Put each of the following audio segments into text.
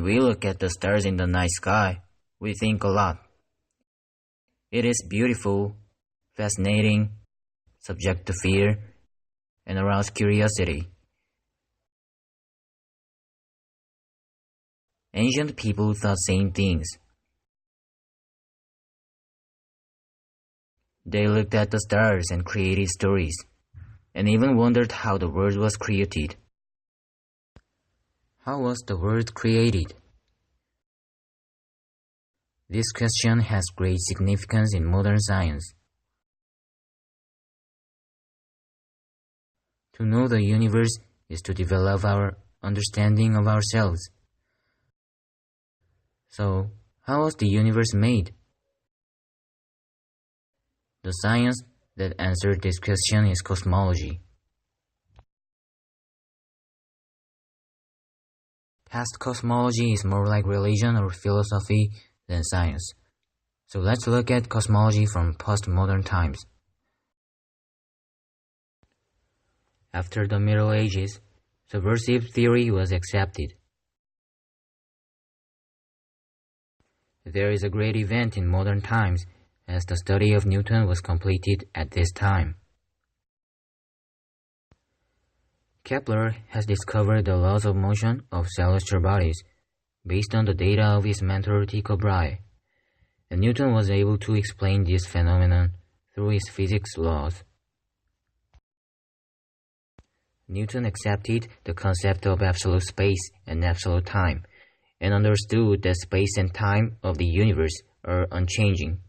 we look at the stars in the night sky, we think a lot. It is beautiful, fascinating, subject to fear, and arouse curiosity. Ancient people thought same things. They looked at the stars and created stories, and even wondered how the world was created. How was the world created? This question has great significance in modern science. To know the universe is to develop our understanding of ourselves. So, how was the universe made? The science that answered this question is cosmology. Past cosmology is more like religion or philosophy than science. So let's look at cosmology from postmodern times. After the Middle Ages, subversive theory was accepted. There is a great event in modern times as the study of Newton was completed at this time. Kepler has discovered the laws of motion of celestial bodies based on the data of his mentor Tycho Brahe, and Newton was able to explain this phenomenon through his physics laws. Newton accepted the concept of absolute space and absolute time, and understood that space and time of the universe are unchanging.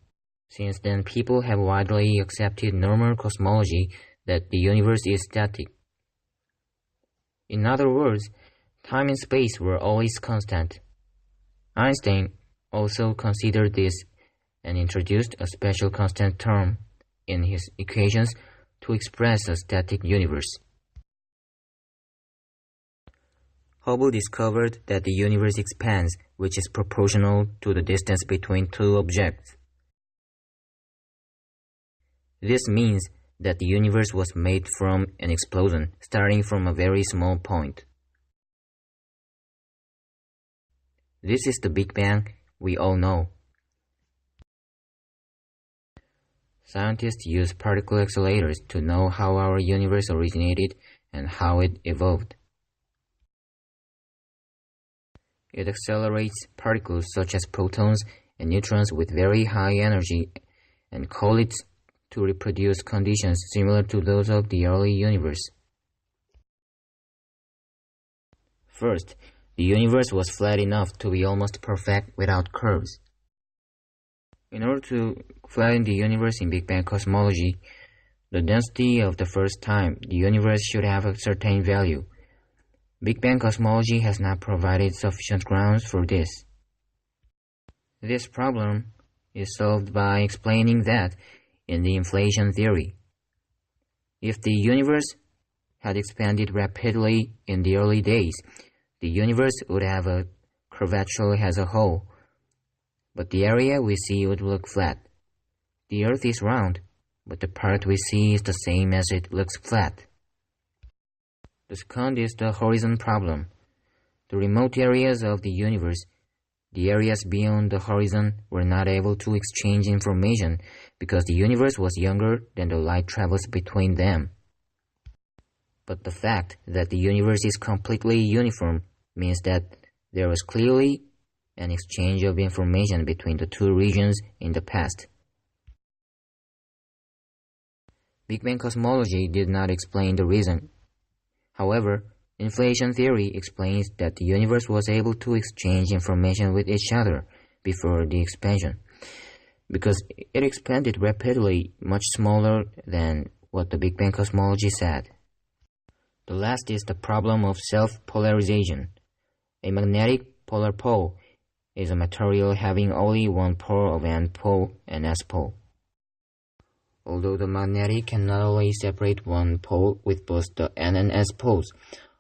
Since then, people have widely accepted normal cosmology that the universe is static. In other words, time and space were always constant. Einstein also considered this and introduced a special constant term in his equations to express a static universe. Hubble discovered that the universe expands, which is proportional to the distance between two objects. This means that the universe was made from an explosion, starting from a very small point. This is the Big Bang we all know. Scientists use particle accelerators to know how our universe originated and how it evolved. It accelerates particles such as protons and neutrons with very high energy and collides to reproduce conditions similar to those of the early universe. First, the universe was flat enough to be almost perfect without curves. In order to flatten the universe in Big Bang cosmology, the density of the first time the universe should have a certain value. Big Bang cosmology has not provided sufficient grounds for this. This problem is solved by explaining that in the inflation theory, if the universe had expanded rapidly in the early days, the universe would have a curvature as a whole, but the area we see would look flat. The Earth is round, but the part we see is the same as it looks flat. The second is the horizon problem. The remote areas of the universe, the areas beyond the horizon, were not able to exchange information because the universe was younger than the light travels between them. But the fact that the universe is completely uniform means that there was clearly an exchange of information between the two regions in the past. Big Bang cosmology did not explain the reason. However, inflation theory explains that the universe was able to exchange information with each other before the expansion, because it expanded rapidly, much smaller than what the Big Bang cosmology said. The last is the problem of self-polarization. A magnetic polar pole is a material having only one pole of N pole and S pole. Although the magnetic can not only separate one pole with both the N and S poles,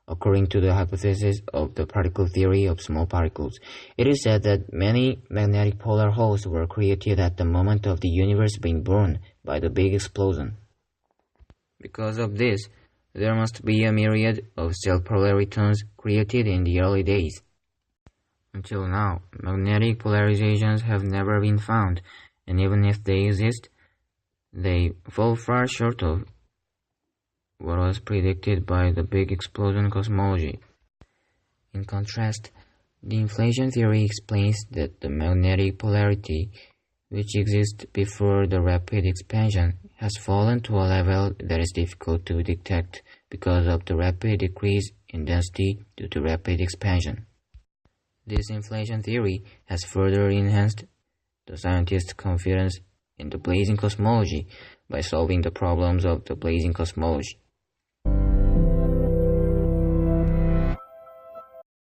according to the hypothesis of the particle theory of small particles, it is said that many magnetic polar holes were created at the moment of the universe being born by the big explosion. Because of this, there must be a myriad of self-polaritons created in the early days. Until now, magnetic polarizations have never been found, and even if they exist, they fall far short of what was predicted by the big explosion cosmology. In contrast, the inflation theory explains that the magnetic polarity, which exists before the rapid expansion, has fallen to a level that is difficult to detect because of the rapid decrease in density due to rapid expansion. This inflation theory has further enhanced the scientists' confidence in the blazing cosmology by solving the problems of the blazing cosmology.